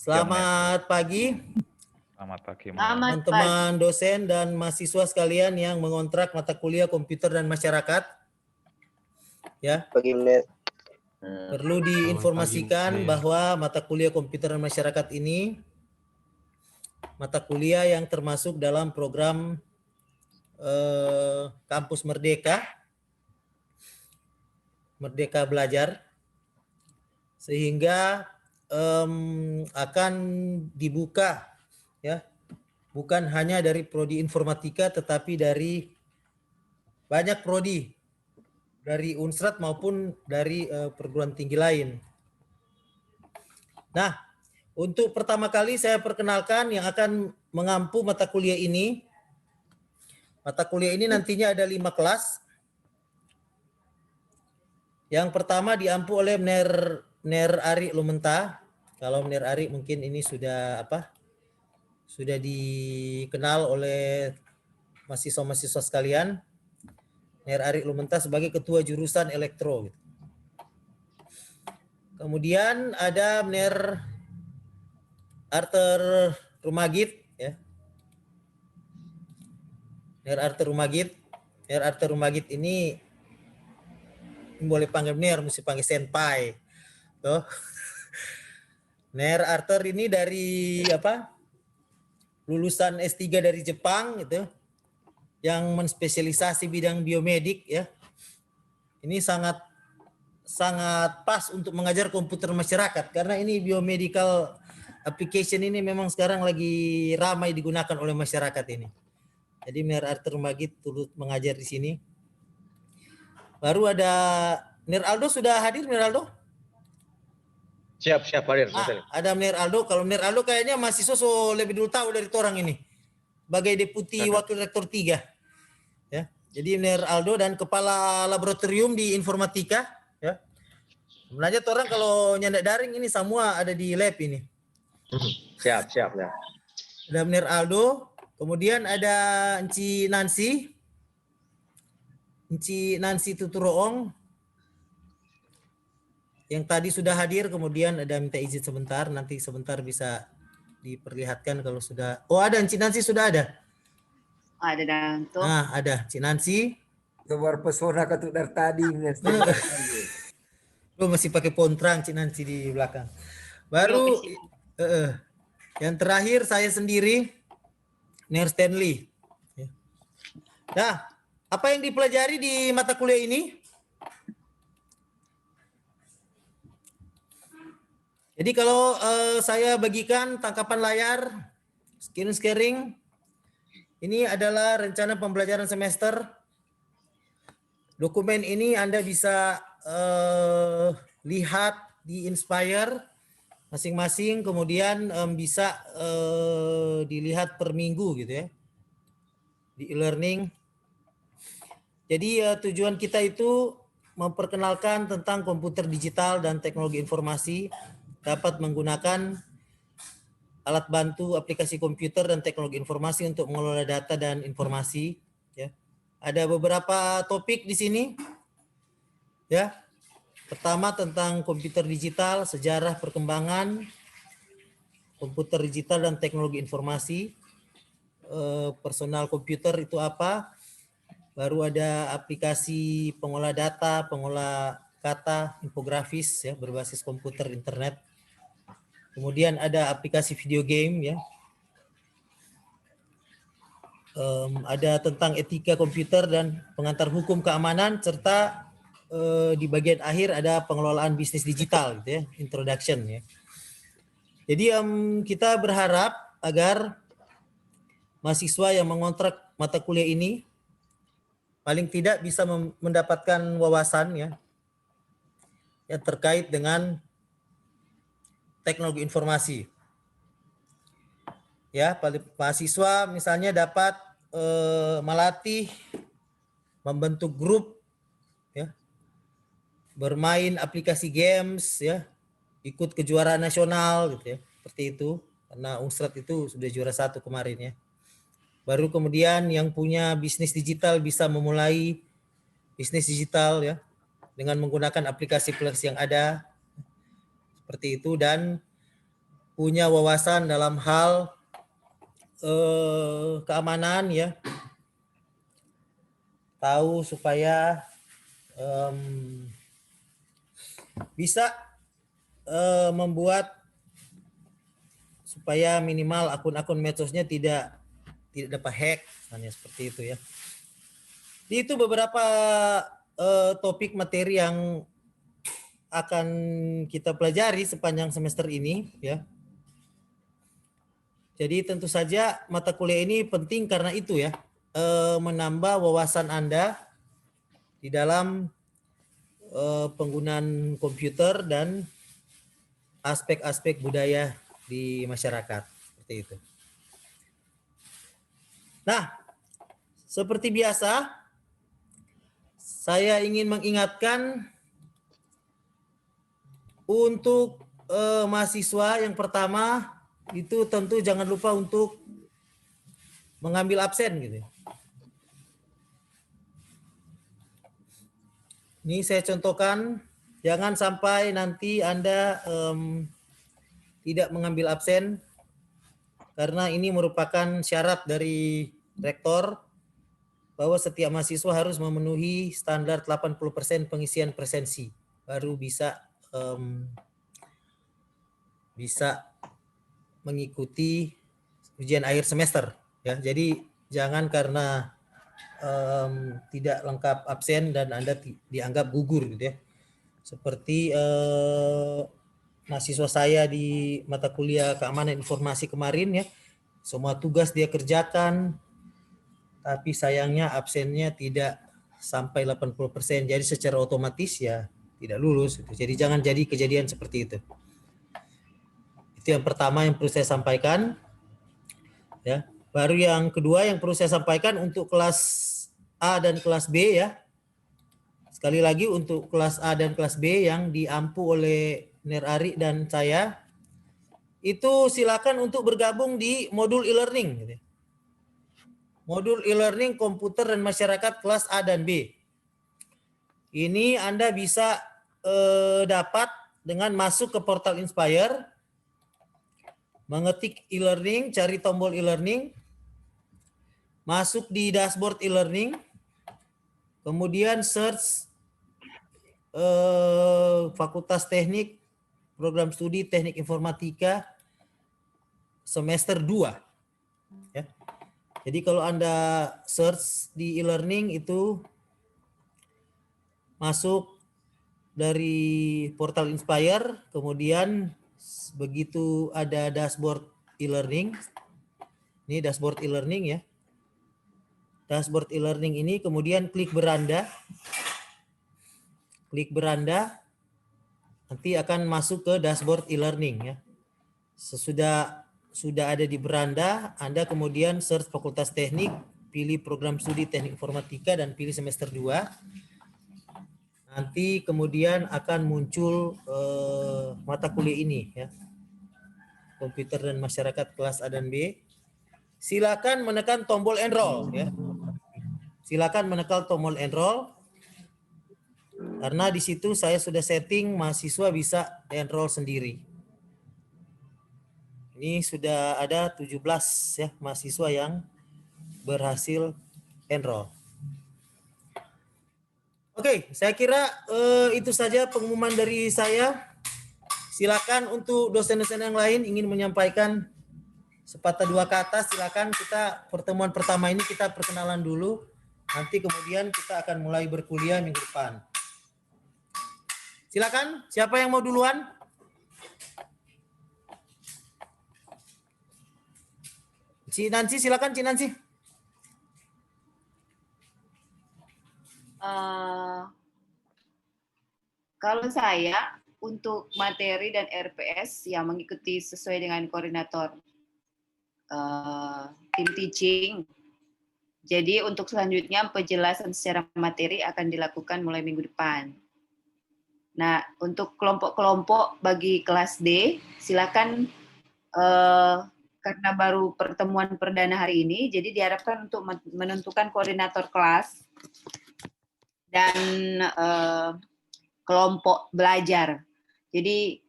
Selamat pagi. Selamat pagi, teman-teman dosen dan mahasiswa sekalian yang mengontrak mata kuliah komputer dan masyarakat. Ya. Perlu diinformasikan bahwa mata kuliah komputer dan masyarakat ini mata kuliah yang termasuk dalam program Kampus Merdeka Belajar, sehingga akan dibuka ya, bukan hanya dari prodi informatika tetapi dari banyak prodi, dari Unsrat maupun dari perguruan tinggi lain. Nah, untuk pertama kali saya perkenalkan yang akan mengampu mata kuliah ini. Mata kuliah ini nantinya ada 5 kelas. Yang pertama diampu oleh Mner Ari Lumenta. Kalau Mner Ari mungkin ini sudah sudah dikenal oleh mahasiswa-mahasiswa sekalian. Mner Ari Lumenta sebagai ketua jurusan elektro. Kemudian ada Mner Arthur Rumagit, ya. Mner Arthur Rumagit ini boleh panggil Mner, mesti panggil senpai. Tuh. Mner Arthur ini dari lulusan S3 dari Jepang gitu, yang menspesialisasi bidang biomedik ya. Ini sangat pas untuk mengajar komputer masyarakat karena ini biomedical application ini memang sekarang lagi ramai digunakan oleh masyarakat ini. Jadi Mner Arthur Rumagit turut mengajar di sini. Baru ada Mner Aldo, sudah hadir Mner Aldo? Siap hadir. Ada Mner Aldo. Kalau Mner Aldo kayaknya mahasiswa lebih dulu tahu dari orang ini. Sebagai deputi wakil rektor 3. Ya. Jadi Mner Aldo dan kepala laboratorium di informatika, ya. Sebenarnya orang kalau nyandak daring ini semua ada di lab ini. Siap ya. Ada Mner Aldo, kemudian ada Enci Nancy Tuturoong yang tadi sudah hadir, kemudian ada minta izin sebentar, nanti sebentar bisa diperlihatkan kalau sudah. Oh, ada Enci Nancy, sudah ada. Ada dan tuh. Nah, ada Cik Nancy. Keluar pesona ketuk dari tadi. Lu masih pakai pontrang Cik Nancy di belakang. Baru yang terakhir saya sendiri, Mner Stanley. Nah, apa yang dipelajari di mata kuliah ini? Jadi kalau saya bagikan tangkapan layar, screen sharing, ini adalah rencana pembelajaran semester. Dokumen ini Anda bisa lihat di Inspire masing-masing, kemudian bisa dilihat per minggu gitu ya, di e-learning. Jadi tujuan kita itu memperkenalkan tentang komputer digital dan teknologi informasi, dapat menggunakan alat bantu aplikasi komputer dan teknologi informasi untuk mengelola data dan informasi. Ya. Ada beberapa topik di sini. Ya. Pertama tentang komputer digital, sejarah perkembangan komputer digital dan teknologi informasi. Personal komputer itu apa? Baru ada aplikasi pengolah data, pengolah kata, infografis ya, berbasis komputer internet. Kemudian ada aplikasi video game ya. Ada tentang etika komputer dan pengantar hukum keamanan, serta di bagian akhir ada pengelolaan bisnis digital gitu ya, introduction ya. Jadi kita berharap agar mahasiswa yang mengontrak mata kuliah ini paling tidak bisa mendapatkan wawasan ya yang terkait dengan teknologi informasi. Ya, mahasiswa misalnya dapat melatih membentuk grup ya, bermain aplikasi games ya, ikut kejuaraan nasional gitu ya, seperti itu, karena Unsrat itu sudah juara 1 kemarin ya. Baru kemudian yang punya bisnis digital bisa memulai bisnis digital ya, dengan menggunakan aplikasi yang ada seperti itu. Dan punya wawasan dalam hal keamanan ya, tahu supaya bisa membuat supaya minimal akun-akun medsosnya tidak dapat hack, misalnya seperti itu ya. Jadi itu beberapa topik materi yang akan kita pelajari sepanjang semester ini ya. Jadi tentu saja mata kuliah ini penting karena itu ya, menambah wawasan Anda di dalam penggunaan komputer dan aspek-aspek budaya di masyarakat seperti itu. Nah, seperti biasa saya ingin mengingatkan untuk mahasiswa yang pertama itu tentu jangan lupa untuk mengambil absen gitu. Ini saya contohkan, jangan sampai nanti Anda tidak mengambil absen karena ini merupakan syarat dari rektor bahwa setiap mahasiswa harus memenuhi standar 80% pengisian presensi baru bisa mengikuti ujian akhir semester ya. Jadi jangan karena tidak lengkap absen dan Anda dianggap gugur gitu ya. Seperti mahasiswa saya di mata kuliah keamanan informasi kemarin ya, semua tugas dia kerjakan, tapi sayangnya absennya tidak sampai 80%, jadi secara otomatis ya tidak lulus. Jadi jangan jadi kejadian seperti itu. Itu yang pertama yang perlu saya sampaikan. Ya. Baru yang kedua yang perlu saya sampaikan untuk kelas A dan kelas B ya. Sekali lagi untuk kelas A dan kelas B yang diampu oleh Ner Ari dan saya, itu silakan untuk bergabung di modul e-learning. Modul e-learning komputer dan masyarakat kelas A dan B. Ini Anda bisa dapat dengan masuk ke portal Inspire, mengetik e-learning, cari tombol e-learning, masuk di dashboard e-learning, kemudian search Fakultas Teknik, Program Studi Teknik Informatika semester 2. Ya. Jadi kalau Anda search di e-learning itu masuk dari portal Inspire, kemudian begitu ada dashboard e-learning, ini dashboard e-learning ya. Dashboard e-learning ini kemudian klik beranda. Klik beranda, nanti akan masuk ke dashboard e-learning ya. Sesudah sudah ada di beranda, Anda kemudian search Fakultas Teknik, pilih program studi Teknik Informatika dan pilih semester 2. Nanti kemudian akan muncul mata kuliah ini ya. Komputer dan Masyarakat kelas A dan B. Silakan menekan tombol enroll ya. Silakan menekan tombol enroll. Karena di situ saya sudah setting mahasiswa bisa enroll sendiri. Ini sudah ada 17 ya mahasiswa yang berhasil enroll. Oke, saya kira itu saja pengumuman dari saya. Silakan untuk dosen-dosen yang lain ingin menyampaikan sepatah dua kata, silakan. Kita pertemuan pertama ini kita perkenalan dulu. Nanti kemudian kita akan mulai berkuliah minggu depan. Silakan, siapa yang mau duluan? Ci Nancy, silakan Ci Nancy. Kalau saya untuk materi dan RPS yang mengikuti sesuai dengan koordinator tim teaching. Jadi untuk selanjutnya penjelasan secara materi akan dilakukan mulai minggu depan. Nah, untuk kelompok-kelompok bagi kelas D, silakan karena baru pertemuan perdana hari ini, jadi diharapkan untuk menentukan koordinator kelas dan kelompok belajar. Jadi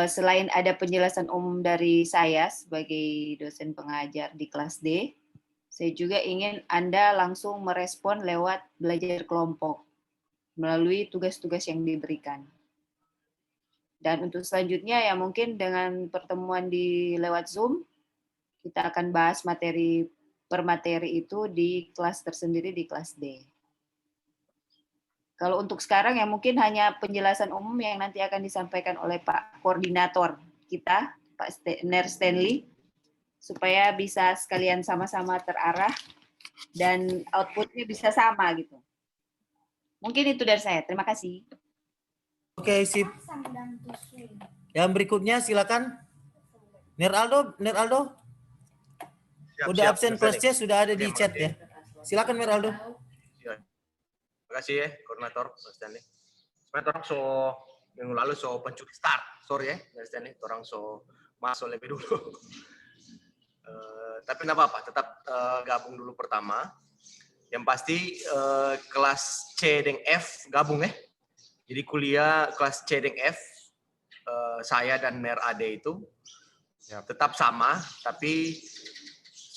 selain ada penjelasan umum dari saya sebagai dosen pengajar di kelas D, saya juga ingin Anda langsung merespon lewat belajar kelompok melalui tugas-tugas yang diberikan. Dan untuk selanjutnya ya mungkin dengan pertemuan di lewat Zoom, kita akan bahas materi per materi itu di kelas tersendiri di kelas D. Kalau untuk sekarang ya mungkin hanya penjelasan umum yang nanti akan disampaikan oleh Pak Koordinator kita, Pak Ner Stanley, supaya bisa sekalian sama-sama terarah dan outputnya bisa sama gitu. Mungkin itu dari saya. Terima kasih. Oke, sip. Yang berikutnya silakan. Neraldo. Siap, Udah siap, absen Mas kelas Stanley. C sudah ada di Oke, chat makasih. ya. Silakan Neraldo. Siap. Terima kasih ya, Koordinator Mas Stanley. Sebenarnya orang minggu lalu pencuri start, sorry ya, Mas Stanley. Orang masuk lebih dulu. Tapi nggak apa-apa, tetap gabung dulu pertama. Yang pasti kelas C dan F gabung ya. Jadi kuliah kelas C dan F saya dan Mer Ade itu tetap sama, tapi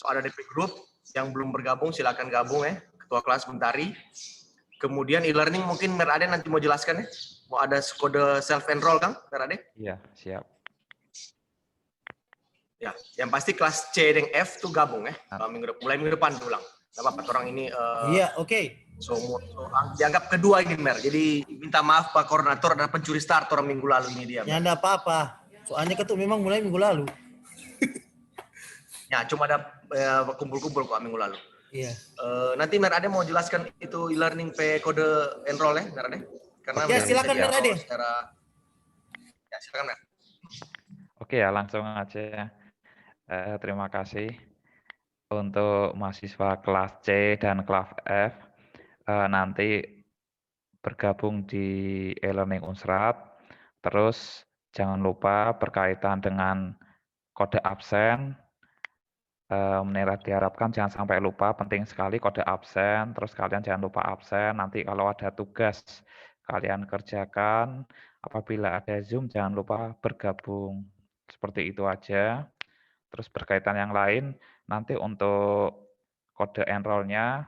ada DP grup yang belum bergabung silakan gabung ya. Ketua kelas Mentari. Kemudian e-learning mungkin Mer Ade nanti mau jelaskan ya. Mau ada kode self enroll Kang Mer Ade? Iya, siap. Ya, yang pasti kelas C dan F tuh gabung ya. Mulai minggu depan pulang. Gak apa-apa, orang ini Iya, oke. dianggap kedua ini Mer. Jadi minta maaf Pak Koordinator ada pencuri start orang minggu lalu ini dia. Ya enggak apa-apa. Soalnya ketuk memang mulai minggu lalu. Ya, cuma ada kumpul-kumpul kok minggu lalu. Iya. Nanti Mer Ade mau jelaskan itu e-learning kode enroll ya, Mer Ade? Karena Ya, silakan Mer Ade. Ya, silakan Mer. Oke ya, langsung aja ya. Terima kasih untuk mahasiswa kelas C dan kelas F nanti bergabung di e-learning Unsrat. Terus jangan lupa berkaitan dengan kode absen. Diharapkan jangan sampai lupa, penting sekali kode absen. Terus kalian jangan lupa absen. Nanti kalau ada tugas kalian kerjakan. Apabila ada Zoom jangan lupa bergabung. Seperti itu aja. Terus berkaitan yang lain, nanti untuk kode enroll-nya,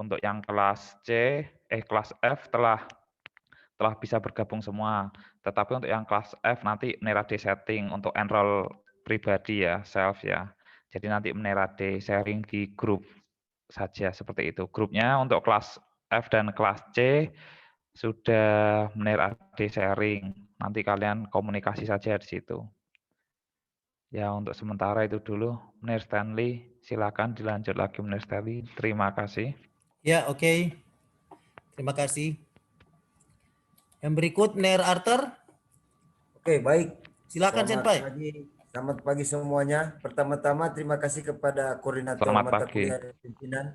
untuk yang kelas kelas F telah bisa bergabung semua. Tetapi untuk yang kelas F nanti Nerade setting untuk enroll pribadi ya, self ya. Jadi nanti Nerade sharing di grup saja seperti itu. Grupnya untuk kelas F dan kelas C sudah Nerade sharing. Nanti kalian komunikasi saja di situ. Ya, untuk sementara itu dulu. Ner Stanley, silakan dilanjut lagi Ner Stanley. Terima kasih. Ya, oke. Terima kasih. Yang berikut Ner Arthur. Oke, baik. Silakan Senpai. Selamat pagi semuanya. Pertama-tama terima kasih kepada koordinator mata kuliah dan pimpinan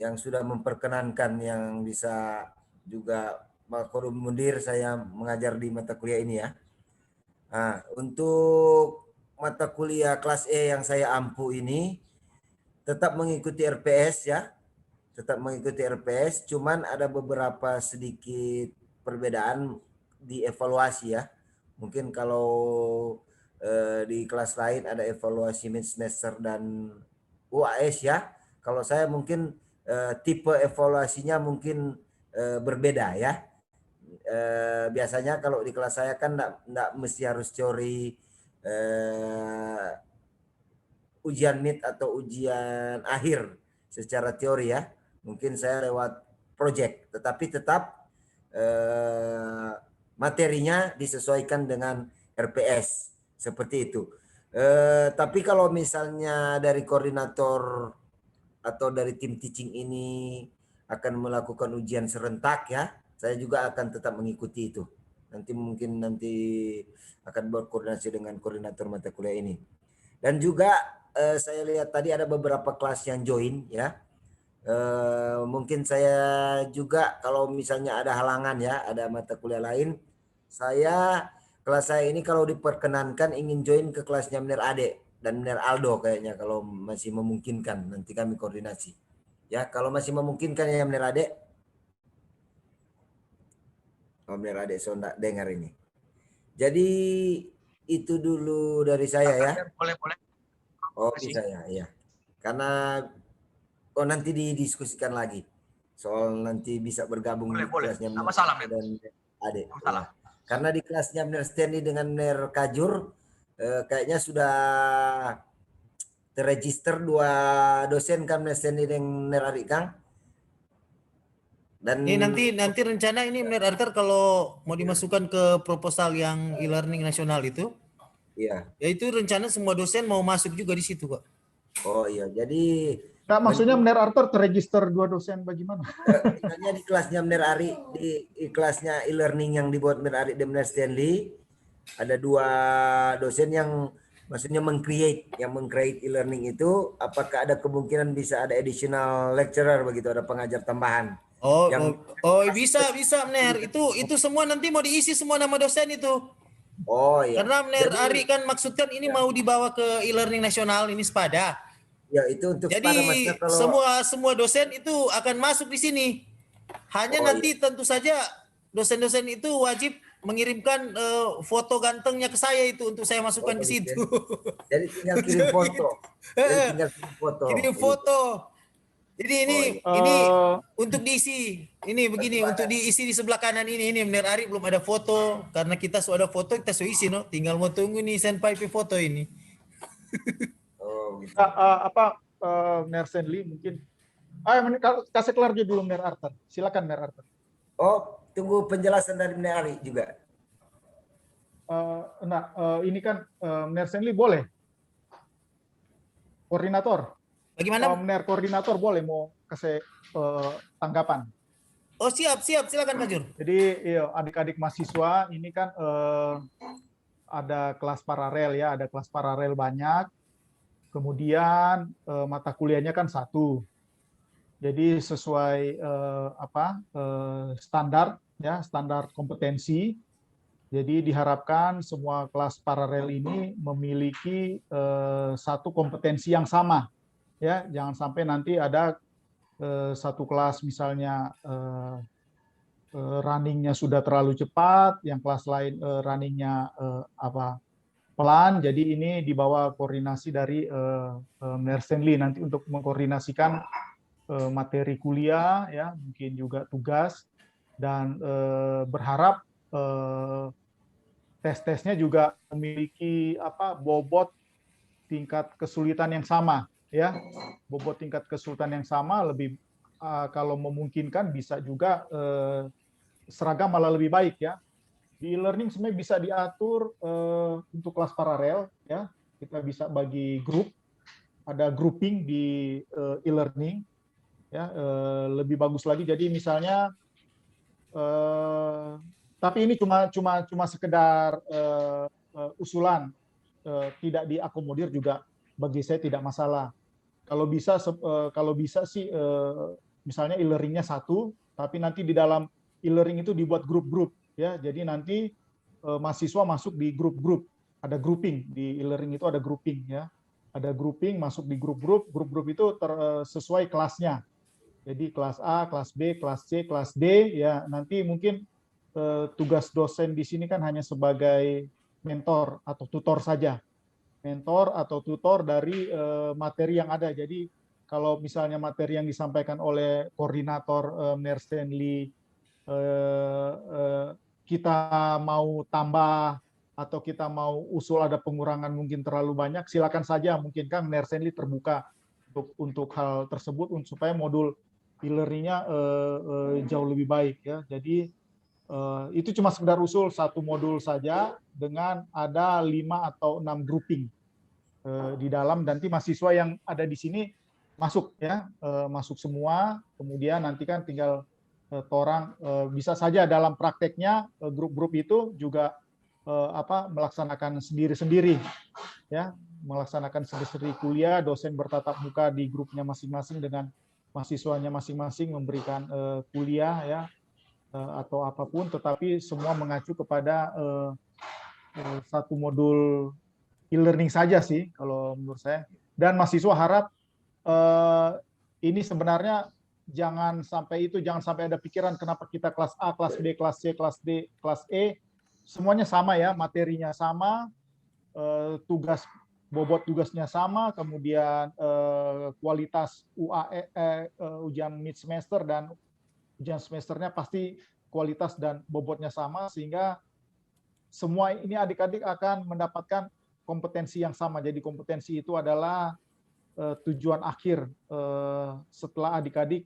yang sudah memperkenankan yang bisa juga Korum Mundir saya mengajar di mata kuliah ini ya. Nah, untuk mata kuliah kelas E yang saya ampu ini tetap mengikuti RPS ya. Tetap mengikuti RPS, cuman ada beberapa sedikit perbedaan di evaluasi ya. Mungkin kalau di kelas lain ada evaluasi mid semester dan UAS ya. Kalau saya mungkin tipe evaluasinya mungkin berbeda ya. Biasanya kalau di kelas saya kan enggak mesti harus teori ujian mid atau ujian akhir secara teori ya. Mungkin saya lewat project, tetapi tetap materinya disesuaikan dengan RPS seperti itu. Tapi kalau misalnya dari koordinator atau dari tim teaching ini akan melakukan ujian serentak ya, saya juga akan tetap mengikuti itu. Nanti akan berkoordinasi dengan koordinator mata kuliah ini. Dan juga saya lihat tadi ada beberapa kelas yang join ya. Mungkin saya juga kalau misalnya ada halangan ya, ada mata kuliah lain, kelas saya ini kalau diperkenankan ingin join ke kelasnya Mner Ade dan Mner Aldo kayaknya kalau masih memungkinkan, nanti kami koordinasi. Ya, kalau masih memungkinkan ya Mner Ade. Oh, Mner Ade so enggak dengar ini. Jadi itu dulu dari saya ya. Boleh. Oh, Terima kasih. bisa ya. Karena nanti didiskusikan lagi. Soal nanti bisa bergabung Boleh. di kelasnya Nggak masalah, Mir. dan adik. Nggak masalah. Ya. Karena di kelasnya Mner Stanley dengan Mner Kajur kayaknya sudah terregister 2 dosen kan Mner Stanley dan Mner Arik Kang. Dan Ini nanti rencana ini Mner Arthur kalau mau dimasukkan ke proposal yang e-learning nasional itu, iya. ya itu rencana semua dosen mau masuk juga di situ kok. Oh iya, jadi Nah, maksudnya Mner Arthur terregister 2 dosen bagaimana? misalnya di kelasnya Mner Ari, di kelasnya e-learning yang dibuat Mner Ari dan Mner Stanley, ada 2 dosen yang maksudnya meng-create e-learning itu, apakah ada kemungkinan bisa ada additional lecturer begitu, ada pengajar tambahan? Oh, Yang- bisa Mner. Itu semua nanti mau diisi semua nama dosen itu. Oh iya. Karena Mner Jadi, Ari kan maksudkan ini mau dibawa ke e-learning nasional ini SPADA. ya itu untuk Jadi pada maksudnya kalau semua dosen itu akan masuk di sini. Hanya Oh, nanti tentu saja dosen-dosen itu wajib mengirimkan foto gantengnya ke saya itu untuk saya masukkan ke situ. jadi tinggal kirim foto. Jadi tinggal kirim foto. Kirim foto. Jadi ini untuk diisi. Ini begini untuk diisi di sebelah kanan ini Mner Ari belum ada foto karena kita sudah ada foto kita sudah isi no. Tinggal mau tunggu nih senpai foto ini. Oh, gitu. Mner Stanley mungkin. Kasih kelar dulu Mner Arthur. Silakan Mner Arthur. Oh, tunggu penjelasan dari Mner Ari juga. Ini kan Mner Stanley boleh. Koordinator. Bagaimana? Mner koordinator boleh mau kasih tanggapan. Oh siap silakan Kak Jur. Jadi adik-adik mahasiswa ini kan ada kelas paralel ya, ada kelas paralel banyak. Kemudian mata kuliahnya kan 1. Jadi sesuai standar ya, standar kompetensi. Jadi diharapkan semua kelas paralel ini memiliki satu kompetensi yang sama. Ya, jangan sampai nanti ada satu kelas misalnya runningnya sudah terlalu cepat, yang kelas lain runningnya pelan. Jadi ini di bawah koordinasi dari Mner Stanley nanti untuk mengkoordinasikan materi kuliah, ya mungkin juga tugas, dan berharap tes-tesnya juga memiliki bobot tingkat kesulitan yang sama. Ya, bobot tingkat kesulitan yang sama, lebih kalau memungkinkan bisa juga seragam malah lebih baik ya. Di e-learning sebenarnya bisa diatur untuk kelas paralel ya. Kita bisa bagi grup, ada grouping di e-learning ya, lebih bagus lagi. Jadi misalnya tapi ini cuma sekedar usulan, tidak diakomodir juga bagi saya tidak masalah. Kalau bisa sih misalnya e-learningnya 1, tapi nanti di dalam e-learning itu dibuat grup-grup ya. Jadi nanti mahasiswa masuk di grup-grup, ada grouping di e-learning itu, ada grouping ya. Ada grouping masuk di grup-grup, grup-grup itu sesuai kelasnya. Jadi kelas A, kelas B, kelas C, kelas D ya. Nanti mungkin tugas dosen di sini kan hanya sebagai mentor atau tutor saja. Mentor atau tutor dari materi yang ada. Jadi kalau misalnya materi yang disampaikan oleh koordinator Mner Stanley kita mau tambah atau kita mau usul ada pengurangan mungkin terlalu banyak, silakan saja. Mungkin kan Mner Stanley terbuka untuk hal tersebut supaya modul e-learning-nya jauh lebih baik ya. Jadi itu cuma sekedar usul 1 modul saja dengan ada 5 atau 6 grouping di dalam. Nanti mahasiswa yang ada di sini masuk ya, masuk semua. Kemudian nanti kan tinggal orang bisa saja dalam prakteknya grup-grup itu juga melaksanakan sendiri-sendiri ya, melaksanakan sendiri-sendiri kuliah, dosen bertatap muka di grupnya masing-masing dengan mahasiswanya masing-masing memberikan kuliah ya, atau apapun, tetapi semua mengacu kepada satu modul e-learning saja sih kalau menurut saya. Dan mahasiswa harap ini sebenarnya jangan sampai ada pikiran kenapa kita kelas A, kelas B, kelas C, kelas D, kelas E, semuanya sama ya, materinya sama, tugas bobot tugasnya sama, kemudian kualitas UAE, ujian mid semester dan ujian semesternya pasti kualitas dan bobotnya sama, sehingga semua ini adik-adik akan mendapatkan kompetensi yang sama. Jadi kompetensi itu adalah tujuan akhir setelah adik-adik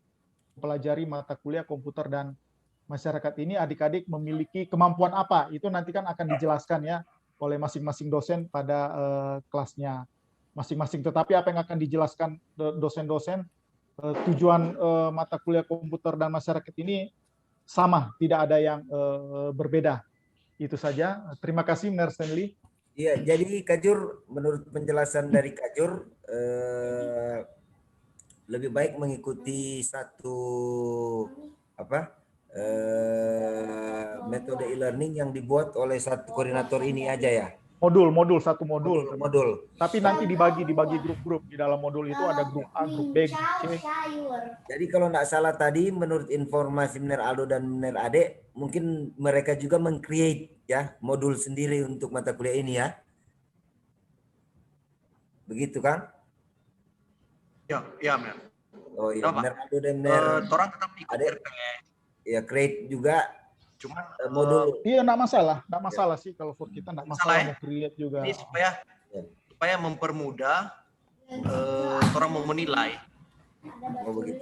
pelajari mata kuliah komputer dan masyarakat ini, adik-adik memiliki kemampuan apa, itu nanti kan akan dijelaskan ya oleh masing-masing dosen pada kelasnya masing-masing. Tetapi apa yang akan dijelaskan dosen-dosen, tujuan mata kuliah komputer dan masyarakat ini sama, tidak ada yang berbeda. Itu saja. Terima kasih, Mr. Stanley. Iya, jadi Kajur, menurut penjelasan dari Kajur, lebih baik mengikuti satu metode e-learning yang dibuat oleh satu koordinator ini aja ya. Satu modul. Tapi nanti dibagi grup-grup. Di dalam modul itu ada grup A, grup B, grup C. Jadi kalau nggak salah tadi, menurut informasi Mner Aldo dan Mner Ade, mungkin mereka juga meng-create ya modul sendiri untuk mata kuliah ini ya. Begitu kan? Ya, Mer. Oh iya, Mner Aldo dan Mner Orang tetap ikut Ade. Ya, create juga. Cuman modul. Iya, enggak masalah sih kalau for kita enggak masalah mau create juga. Ini supaya mempermudah orang mau menilai. Oh begitu.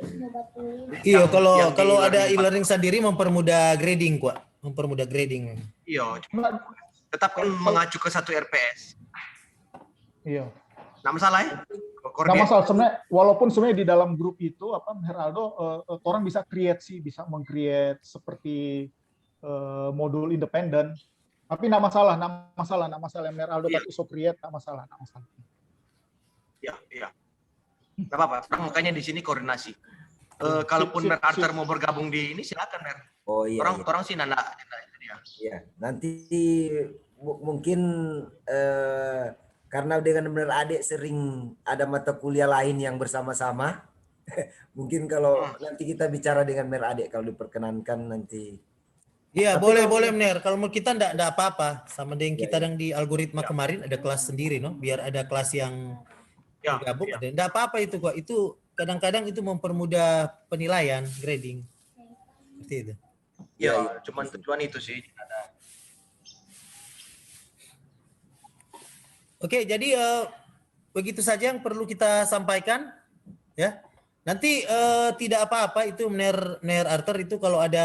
Iya, kalau ada e-learning sendiri mempermudah grading, Pak. Mempermudah grading. Iya, tetap kan mengacu ke satu RPS. Iya. Nggak masalah ya? Nggak masalah sebenarnya, walaupun sebenarnya di dalam grup itu Heraldo, orang bisa create sih, bisa meng-create seperti modul independen, tapi nggak masalah Heraldo tapi so create nggak masalah. Iya. Nggak apa-apa. Makanya di sini koordinasi. Kalaupun Mer Arthur mau bergabung di ini silakan Mer. Oh iya. Orang sih nanda. Iya. Nanti mungkin karena dengan Mner Ade sering ada mata kuliah lain yang bersama-sama, mungkin kalau nanti kita bicara dengan Mner Ade kalau diperkenankan nanti. Iya, boleh Mner. Kalau kita enggak apa-apa, sama dengan kita yang di algoritma kemarin ada kelas sendiri, no? Biar ada kelas yang bergabung. Enggak apa-apa itu kok. Itu kadang-kadang itu mempermudah penilaian, grading. Seperti itu. Iya, cuman tujuan itu sih. Oke, jadi begitu saja yang perlu kita sampaikan, ya. Nanti tidak apa-apa itu Mner Arthur itu kalau ada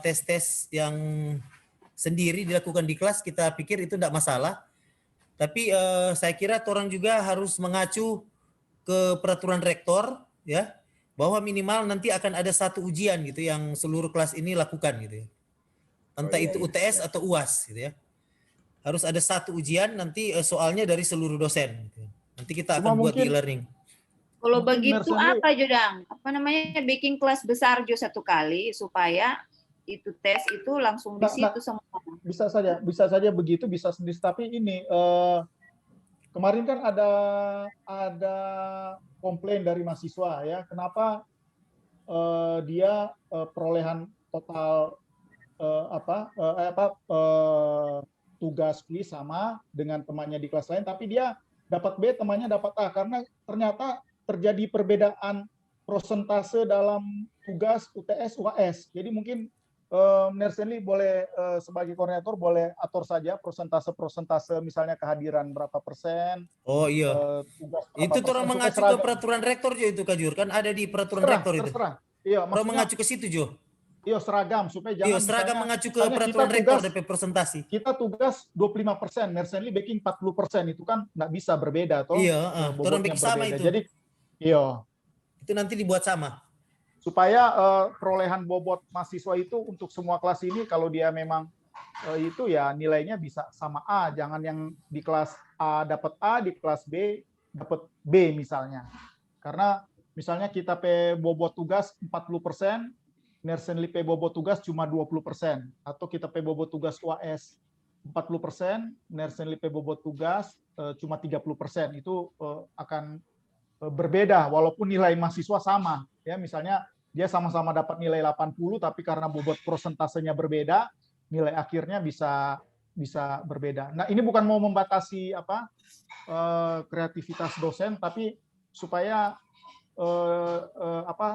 tes-tes yang sendiri dilakukan di kelas, kita pikir itu tidak masalah. Tapi saya kira orang juga harus mengacu ke peraturan rektor, ya, bahwa minimal nanti akan ada satu ujian gitu yang seluruh kelas ini lakukan gitu ya. Entah itu UTS atau UAS gitu ya. Harus ada satu ujian nanti soalnya dari seluruh dosen. Gitu. Nanti kita akan buat e-learning. Kalau begitu apa Jodang? Apa namanya, bikin kelas besar jo satu kali supaya itu tes itu langsung di situ semua. Bisa saja begitu, bisa sendiri. Tapi ini kemarin kan ada komplain dari mahasiswa ya, kenapa dia perolehan total tugas kuis sama dengan temannya di kelas lain, tapi dia dapat B, temannya dapat A, karena ternyata terjadi perbedaan prosentase dalam tugas UTS UAS. Jadi mungkin Mner Stanley boleh sebagai koordinator boleh atur saja persentase misalnya kehadiran berapa persen. Oh iya. Itu orang mengacu ke peraturan rektor Jo itu Kajur, kan ada di peraturan rektor itu. Iya, orang mengacu ke situ Jo. Iya, seragam supaya jangan. Iya, seragam mengacu ke peraturan rektor DP presentasi. Kita tugas 25%, Mner Stanley backing 40%, itu kan nggak bisa berbeda toh. Iya, orang backing sama itu. Jadi iya. Itu nanti dibuat sama. Supaya perolehan bobot mahasiswa itu untuk semua kelas ini kalau dia memang itu ya nilainya bisa sama A, jangan yang di kelas A dapat A, di kelas B dapat B misalnya. Karena misalnya kita bobot tugas 40%, Mner Stanley bobot tugas cuma 20%, atau kita bobot tugas UAS 40%, Mner Stanley bobot tugas cuma 30%, itu akan berbeda walaupun nilai mahasiswa sama ya, misalnya dia sama-sama dapat nilai 80 tapi karena bobot prosentasenya berbeda nilai akhirnya bisa bisa berbeda. Nah, ini bukan mau membatasi kreativitas dosen, tapi supaya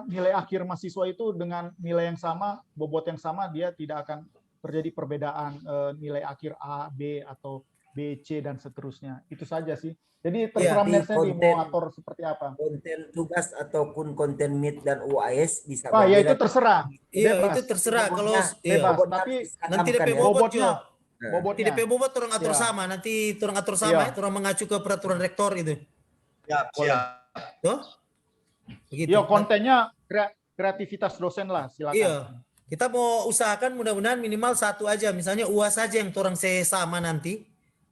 nilai akhir mahasiswa itu dengan nilai yang sama, bobot yang sama, dia tidak akan terjadi perbedaan nilai akhir A, B atau B, C dan seterusnya. Itu saja sih. Jadi terserah Nersendi mau atur seperti apa. Konten tugas ataupun konten Meet dan UAS bisa ya itu terserah. Iya, bebas. itu terserah. Kalau bebas, tapi nanti DP bobot bobotnya. DP bobot orang atur sama, nanti orang atur sama, orang mengacu ke peraturan rektor itu. Ya, siap. Tuh? Begitu. Iya, kontennya kreativitas dosen lah, silakan. Iya. Kita mau usahakan mudah-mudahan minimal satu aja, misalnya UAS saja yang orang sama nanti.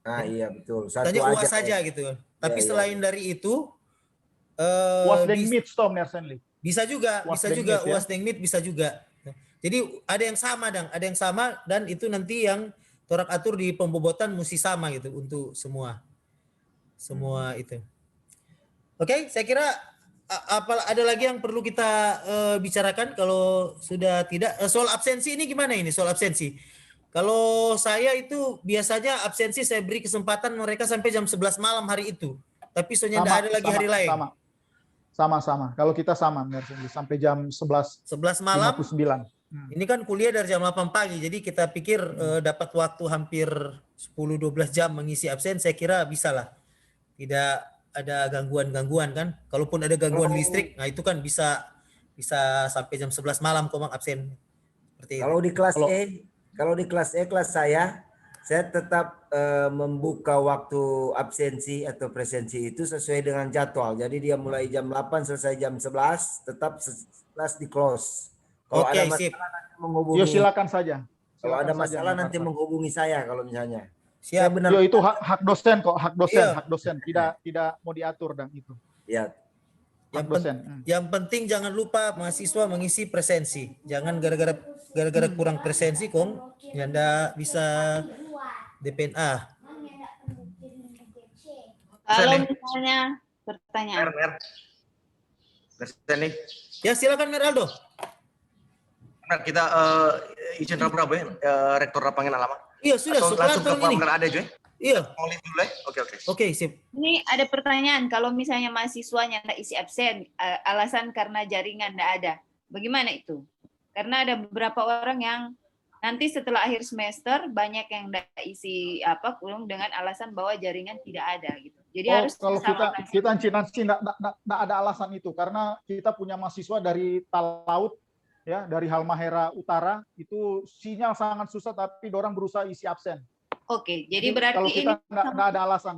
Nah, iya betul. Satu Tanya aja UAS saja gitu. Tapi selain dari itu UAS Dengmit Storm Nersenli. Bisa juga, UAS Dengmit bisa juga. Jadi ada yang sama dan itu nanti yang orang atur di pembobotan mesti sama gitu untuk semua itu. Oke, saya kira ada lagi yang perlu kita bicarakan. Kalau sudah tidak, soal absensi ini gimana ini soal absensi? Kalau saya itu biasanya absensi saya beri kesempatan mereka sampai jam 11 malam hari itu. Tapi soalnya tidak ada lagi hari lain. Sama. Kalau kita sama sampai jam 11 malam. 59. Ini kan kuliah dari jam 8 pagi. Jadi kita pikir dapat waktu hampir 10-12 jam mengisi absen. Saya kira bisa lah. Tidak ada gangguan-gangguan kan. Kalaupun ada gangguan listrik, nah itu kan bisa sampai jam 11 malam komang absen. Seperti kalau itu. Di kelas kalau di kelas kelas saya tetap membuka waktu absensi atau presensi itu sesuai dengan jadwal. Jadi dia mulai jam 8 selesai jam 11, tetap kelas di close. Kalau ada masalah nanti menghubungi. Silakan saja. Kalau ada masalah nanti menghubungi saya kalau misalnya. Siap. Itu hak dosen kok, hak dosen. Tidak mau diatur dan itu. Iya. Yang penting jangan lupa mahasiswa mengisi presensi. Jangan gara-gara kurang presensi kok ya ndak bisa DPNA. Kalau misalnya pertanyaan. Ya silakan Meraldo. Kita izin rabu-rabu ya, Rektor Lapangan Alamat. Iya sudah. Langsung ke Pak ada aja. Iya. Oke, sip. Ini ada pertanyaan, kalau misalnya mahasiswanya nggak isi absen, alasan karena jaringan nggak ada, bagaimana itu? Karena ada beberapa orang yang nanti setelah akhir semester banyak yang nggak isi kurung dengan alasan bahwa jaringan tidak ada gitu. Jadi harus kalau kita nanti nggak ada alasan itu, karena kita punya mahasiswa dari Talaut ya, dari Halmahera Utara itu sinyal sangat susah, tapi orang berusaha isi absen. Oke, jadi berarti kalau kita nggak ada alasan,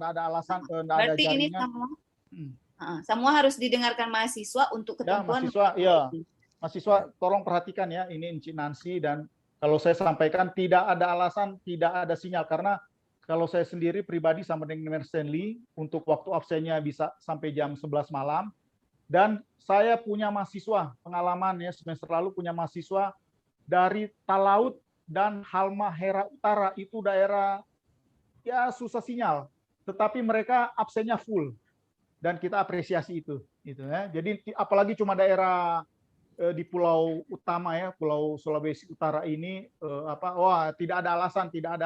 berarti ini semua harus didengarkan mahasiswa untuk ketentuan. Mahasiswa tolong perhatikan ya, ini Encik Nancy, dan kalau saya sampaikan tidak ada alasan, tidak ada sinyal, karena kalau saya sendiri pribadi sama dengan Stanley untuk waktu absennya bisa sampai jam 11 malam, dan saya punya mahasiswa pengalaman ya, semester lalu punya mahasiswa dari Talaut dan Halmahera Utara, itu daerah ya susah sinyal, tetapi mereka absennya full dan kita apresiasi itu ya. Jadi apalagi cuma daerah di pulau utama ya, Pulau Sulawesi Utara ini tidak ada alasan, tidak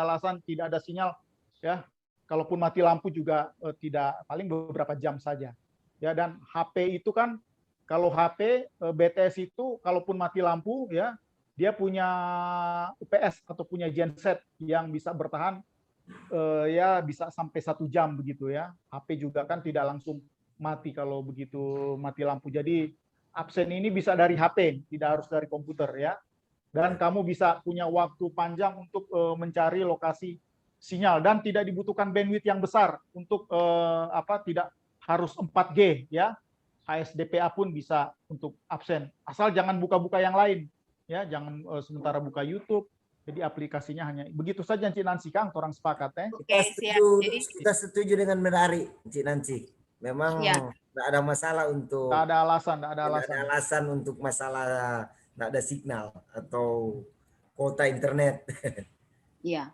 ada sinyal ya. Kalaupun mati lampu juga tidak, paling beberapa jam saja ya. Dan HP itu kan, kalau HP BTS itu kalaupun mati lampu ya, dia punya UPS atau punya genset yang bisa bertahan ya bisa sampai 1 jam begitu ya. HP juga kan tidak langsung mati kalau begitu mati lampu. Jadi absen ini bisa dari HP, tidak harus dari komputer ya. Dan kamu bisa punya waktu panjang untuk mencari lokasi sinyal, dan tidak dibutuhkan bandwidth yang besar untuk tidak harus 4G ya. ASDPA pun bisa untuk absen. Asal jangan buka-buka yang lain. Ya, jangan sementara buka YouTube. Jadi aplikasinya hanya begitu saja, Cik Nancy, Kang, orang sepakat ya. Kita setuju dengan Menari, Cik Nancy. Memang tidak ada masalah untuk. Tidak ada alasan untuk masalah tidak ada signal atau kuota internet. Iya.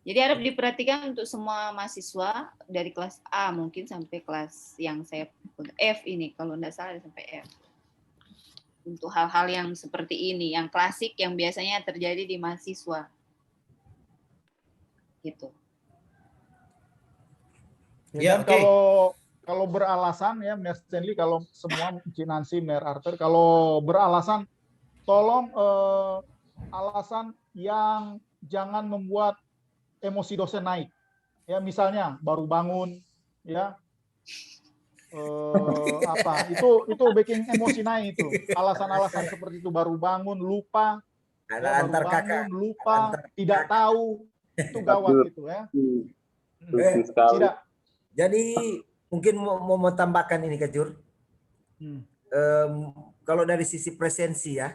Jadi harap diperhatikan untuk semua mahasiswa dari kelas A mungkin sampai kelas yang saya F ini, kalau tidak salah sampai F. Untuk hal-hal yang seperti ini, yang klasik, yang biasanya terjadi di mahasiswa. gitu. Ya, Dan oke. kalau beralasan ya, Mer Stanley, kalau semua Nancy, Mer Arthur, kalau beralasan, tolong alasan yang jangan membuat emosi dosen naik. Ya, misalnya baru bangun, ya, itu bikin emosi naik itu. Alasan-alasan seperti itu, baru bangun, lupa, Ada ya, baru antar kakak. bangun, lupa, Antar tidak kakak. tahu, itu gawat gitu ya. Eh, Tidak. Jadi mungkin mau tambahkan ini Kak Jur. Kalau dari sisi presensi ya,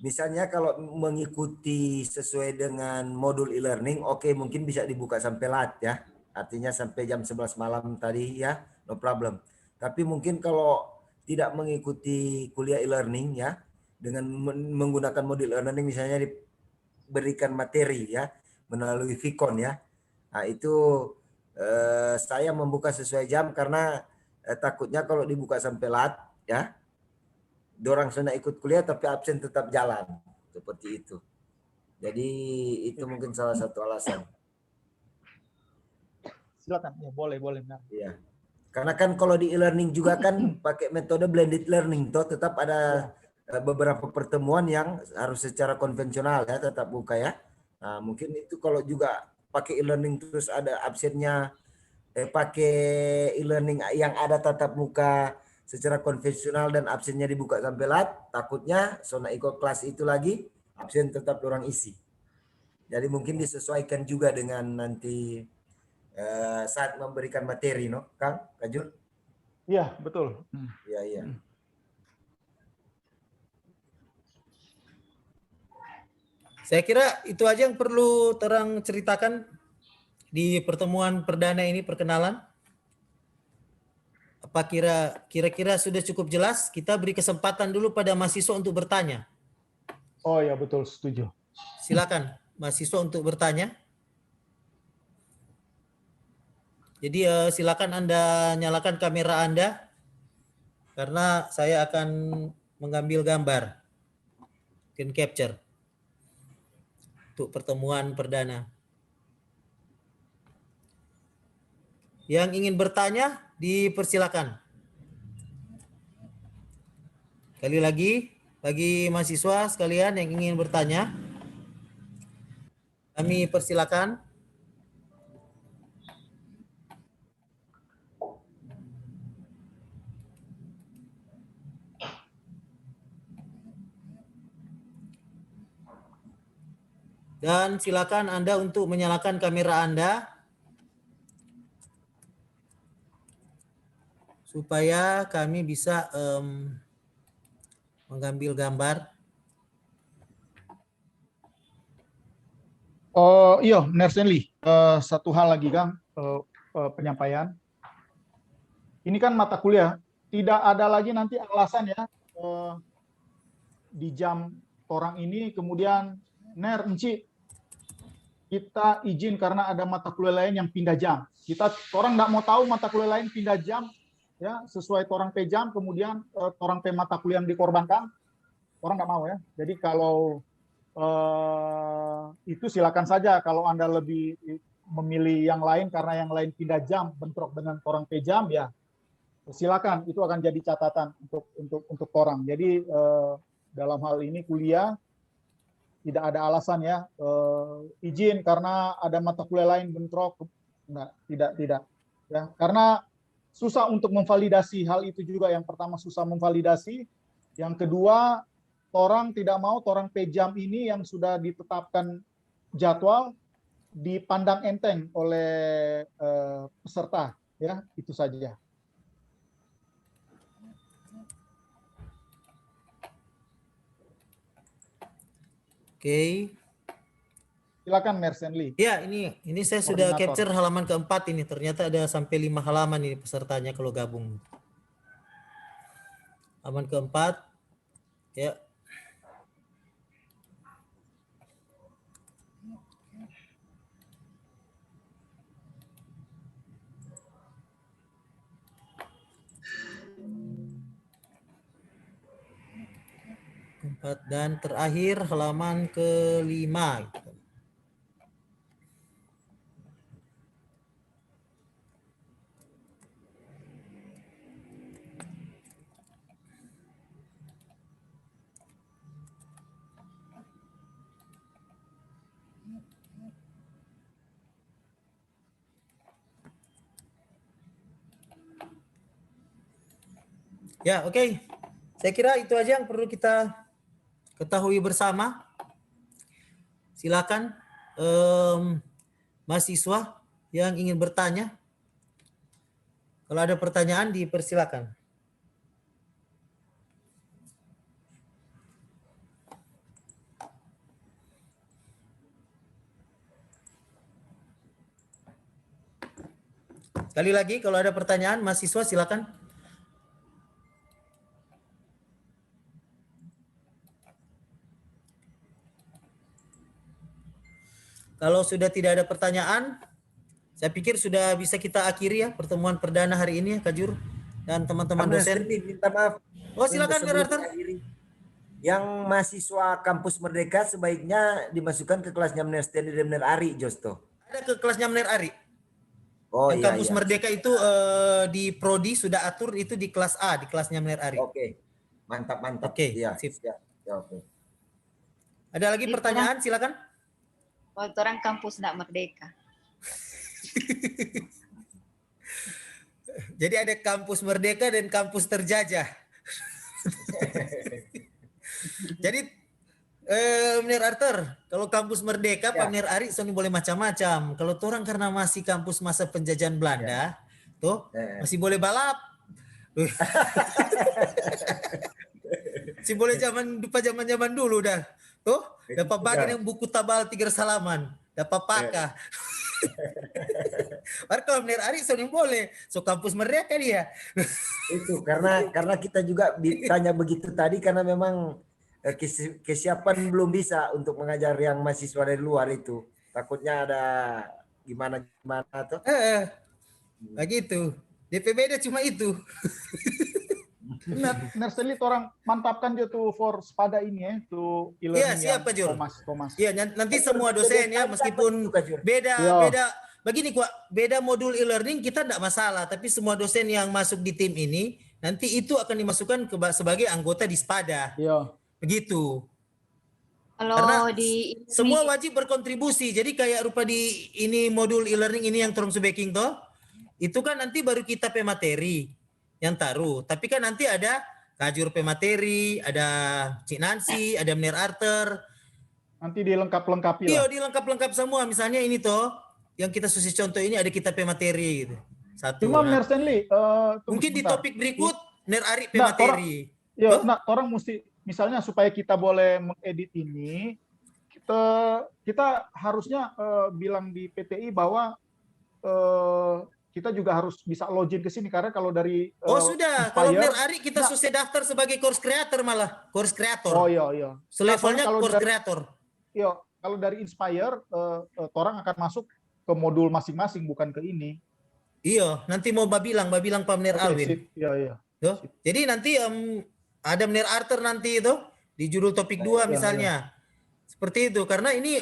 misalnya kalau mengikuti sesuai dengan modul e-learning, oke, mungkin bisa dibuka sampai lat ya. Artinya sampai jam 11 malam tadi ya, no problem. Tapi mungkin kalau tidak mengikuti kuliah e-learning ya, dengan menggunakan modul e-learning misalnya diberikan materi ya, melalui Vicon ya. Nah itu saya membuka sesuai jam karena takutnya kalau dibuka sampai lat ya, dorang sudah ikut kuliah tapi absen tetap jalan seperti itu. Jadi itu mungkin salah satu alasan. Silakan, ya, boleh. Iya. Karena kan kalau di e-learning juga kan pakai metode blended learning, toh tetap ada beberapa pertemuan yang harus secara konvensional ya, tetap buka ya. Nah, mungkin itu kalau juga pakai e-learning terus ada absennya, pakai e-learning yang ada tatap muka secara konvensional dan absennya dibuka sampai lat, takutnya zona ikut kelas itu lagi absen tetap orang isi. Jadi mungkin disesuaikan juga dengan nanti saat memberikan materi, no, Kang Kajul? Iya, betul. Iya. Saya kira itu aja yang perlu terang ceritakan di pertemuan perdana ini, perkenalan. Apa kira-kira sudah cukup jelas? Kita beri kesempatan dulu pada mahasiswa untuk bertanya. Oh ya, betul, setuju. Silakan mahasiswa untuk bertanya. Jadi silakan Anda nyalakan kamera Anda karena saya akan mengambil gambar, screen capture untuk pertemuan perdana. Yang ingin bertanya dipersilakan. Sekali lagi, bagi mahasiswa sekalian yang ingin bertanya, kami persilakan. Dan silakan Anda untuk menyalakan kamera Anda supaya kami bisa mengambil gambar. Oh iya, Nersenli, satu hal lagi Kang, penyampaian. Ini kan mata kuliah, tidak ada lagi nanti alasan ya di jam orang ini kemudian kita izin karena ada mata kuliah lain yang pindah jam. Orang nggak mau tahu mata kuliah lain pindah jam, ya sesuai orang P jam, kemudian orang P mata kuliah yang dikorbankan, orang nggak mau ya. Jadi kalau itu silakan saja kalau Anda lebih memilih yang lain karena yang lain pindah jam bentrok dengan orang P jam ya silakan, itu akan jadi catatan untuk orang. Jadi dalam hal ini kuliah tidak ada alasan ya izin karena ada mata kuliah lain bentrok, enggak, tidak ya, karena susah untuk memvalidasi hal itu juga. Yang pertama susah memvalidasi, yang kedua orang tidak mau orang P jam ini yang sudah ditetapkan jadwal dipandang enteng oleh peserta ya, itu saja. Oke. Silakan Mersenli. Ya, ini saya sudah capture halaman keempat ini. Ternyata ada sampai 5 halaman ini pesertanya kalau gabung. Halaman keempat. Ya. Keempat dan terakhir halaman ke-5. Ya, oke. Saya kira itu aja yang perlu kita ketahui bersama. Silakan mahasiswa yang ingin bertanya. Kalau ada pertanyaan dipersilakan. Sekali lagi kalau ada pertanyaan mahasiswa silakan. Kalau sudah tidak ada pertanyaan, saya pikir sudah bisa kita akhiri ya pertemuan perdana hari ini ya Kak Jur dan teman-teman dosen. Minta maaf. Oh silakan Sebelum Arthur. mengakhiri, yang mahasiswa kampus Merdeka sebaiknya dimasukkan ke kelasnya Mner Stanley dan Mner Ari, Josto. Ada ke kelasnya Mner Ari. Oh Yang iya, kampus iya. Merdeka itu di Prodi sudah atur itu di kelas A, di kelasnya Mner Ari. Oke. Mantap, mantap. Oke, Iya, sip. siap. Ya, oke. Ada lagi Ini pertanyaan silakan. Orang kampus nggak merdeka. Jadi ada kampus Merdeka dan kampus terjajah. Jadi Mner Arthur, kalau kampus Merdeka Pak Mner Ari Sony boleh macam-macam. Kalau orang karena masih kampus masa penjajahan Belanda, tuh masih boleh balap. Masih boleh zaman dulu dah. Tuh, dapat bagian yang buku tabal 3 halaman, dapat pakah. Baru kalau Mner Ari Sony boleh, so kampus Merdeka dia. Itu karena kita juga ditanya begitu tadi karena memang kesiapan belum bisa untuk mengajar yang mahasiswa dari luar itu. Takutnya ada gimana tuh. Begitu. DPB dia cuma itu. Mner Stanley orang mantapkan dia tuh for Spada ini ya, tuh e-learning siap, Pak Jur. Thomas. Iya, nanti semua dosen ya meskipun beda begini kok, beda modul e-learning kita enggak masalah, tapi semua dosen yang masuk di tim ini nanti itu akan dimasukkan sebagai anggota di Spada. Iya. Begitu. Kalau Karena di semua wajib berkontribusi. Jadi kayak rupa di ini modul e-learning ini yang Trong Subeking toh, itu kan nanti baru kita materi yang taruh. Tapi kan nanti ada Kajur materi, ada Cik Nancy, ada Mner Arthur. Nanti dilengkap-lengkapi lah. Iya, dilengkap-lengkap semua. Misalnya ini toh, yang kita susi contoh ini ada kita materi gitu. Satu. Cuma Mner Stanley, mungkin di topik berikut Mner Ari Nah, materi. Ya, orang mesti misalnya supaya kita boleh mengedit ini, kita harusnya bilang di PTI bahwa kita juga harus bisa login ke sini karena kalau dari sudah. Kalau Mner Ari kita susah daftar sebagai course creator malah, course creator. Oh iya. Selevelnya course creator. Iya, kalau dari Inspire orang akan masuk ke modul masing-masing bukan ke ini. Iya, nanti mau babilang Pak Mner Alwin. Iya. Jadi nanti ada Mner Arthur nanti itu di judul topik 2 misalnya. Seperti itu karena ini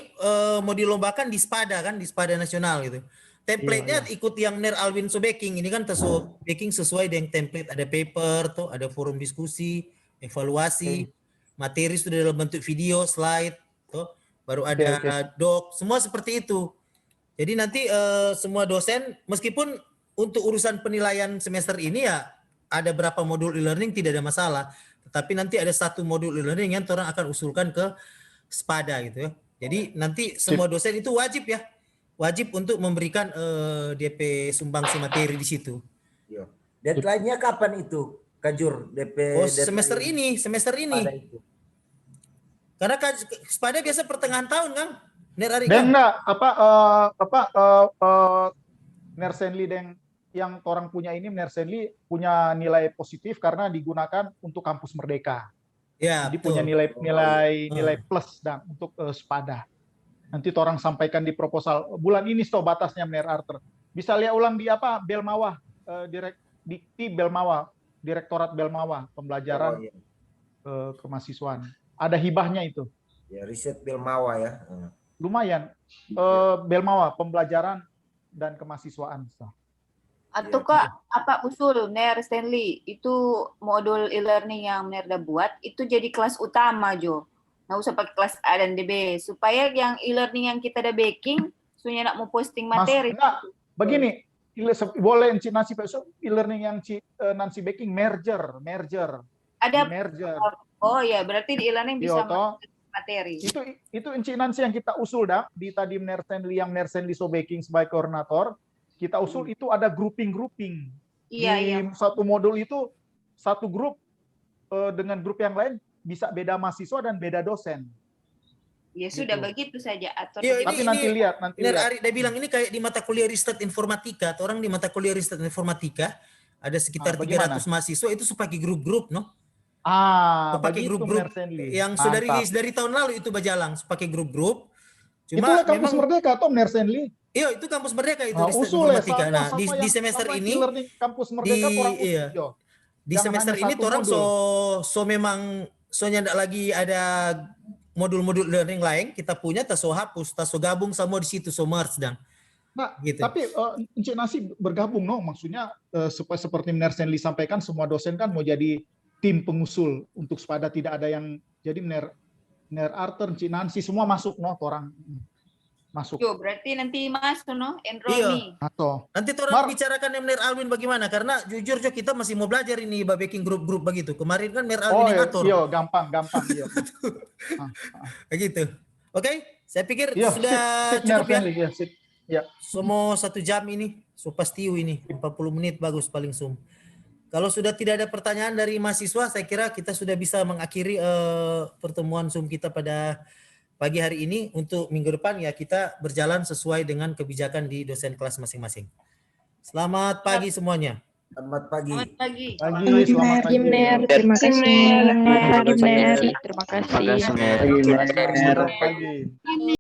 mau dilombakan di Spada kan, di Spada nasional gitu. Template-nya ikut yang Mner Alwin Subeking ini kan Subeking sesuai dengan template, ada paper tuh, ada forum diskusi, evaluasi, materi sudah dalam bentuk video, slide tuh, baru ada doc, semua seperti itu. Jadi nanti semua dosen meskipun untuk urusan penilaian semester ini ya ada berapa modul e-learning tidak ada masalah. Tetapi nanti ada satu modul e-learning yang orang akan usulkan ke Spada gitu ya. Jadi nanti semua dosen itu wajib untuk memberikan DP sumbangsi materi di situ. Iya. Deadline-nya kapan itu, Kajur? Semester ini. Karena Spada biasa pertengahan tahun kan? Dan enggak Mner Stanley yang orang punya ini, Mner Stanley punya nilai positif karena digunakan untuk kampus Merdeka. Ya, jadi betul. punya nilai plus dan untuk Spada. Nanti orang sampaikan di proposal bulan ini batasnya Mner Arthur. Bisa lihat ulang di Belmawa, di Belmawa, Direktorat Belmawa Pembelajaran Kemahasiswaan. Ada hibahnya itu. Ya, riset Belmawa ya. Lumayan. Belmawa Pembelajaran dan Kemahasiswaan. Atau apa usul Mner Stanley itu modul e-learning yang Mner udah buat itu jadi kelas utama Jo. Nggak usah pakai kelas A dan DB supaya yang e-learning yang kita udah baking, sunya nak mau posting materi. Begini, boleh Encik Nancy besok e-learning yang Nancy Baking merger. Ada Merger. oh ya, berarti di e-learning bisa Iya, toh. materi. Itu Encik Nancy yang kita usul dah di tadi Nersenli yang Nersenli So Baking sebagai koordinator. Kita usul itu ada grouping. Iya, Di iya. satu modul itu satu grup dengan grup yang lain bisa beda mahasiswa dan beda dosen. Ya sudah Gitu. begitu saja atur. Iya, begitu. Tapi nanti lihat. Benar, Ari, dia bilang ini kayak di mata kuliah riset informatika. Atau orang di mata kuliah riset informatika ada sekitar 300 mahasiswa itu pakai grup-grup, no? Pakai Begitu grup-grup Nersenli. yang sudah Mantap. rilis dari tahun lalu itu berjalan pakai grup-grup. Itulah Cuma kampus memang Merdeka atau Nersenli. iya itu kampus Merdeka itu riset Usul ya, informatika. Nah, sama di yang- semester sama ini e-learning kampus Merdeka orang usul. iya. Jo. Di Jangan semester hanya ini satu orang modul. so memang ndak lagi ada modul-modul learning lain kita punya taso hapus, taso gabung semua di situ so merge dan Nah, gitu. tapi Encik Nasi bergabung, no? Maksudnya supaya seperti Nersenli sampaikan, semua dosen kan mau jadi tim pengusul untuk supaya tidak ada yang jadi Ner Arthur, Encik Nancy semua masuk, no? Orang masuk. Yo, berarti nanti masuk no enroll Iya. nih. Atau Nanti orang bicarakan dengan Mer Alwin bagaimana karena jujur Jo kita masih mau belajar ini baking grup-grup begitu. Kemarin kan Mer Alwin yang atur. iya, gampang, iya. Kayak gitu. Oke, saya pikir Iya, sudah sip, cukup ya. Nersenli, ya, sip. Ya. Semua 1 jam ini, so pasti ini 40 menit bagus paling Zoom. Kalau sudah tidak ada pertanyaan dari mahasiswa, saya kira kita sudah bisa mengakhiri pertemuan Zoom kita pada pagi hari ini. Untuk minggu depan ya kita berjalan sesuai dengan kebijakan di dosen kelas masing-masing. Selamat pagi semuanya. Selamat pagi. Selamat pagi. Selamat pagi. Terima kasih. Terima kasih. Terima kasih. Selamat pagi.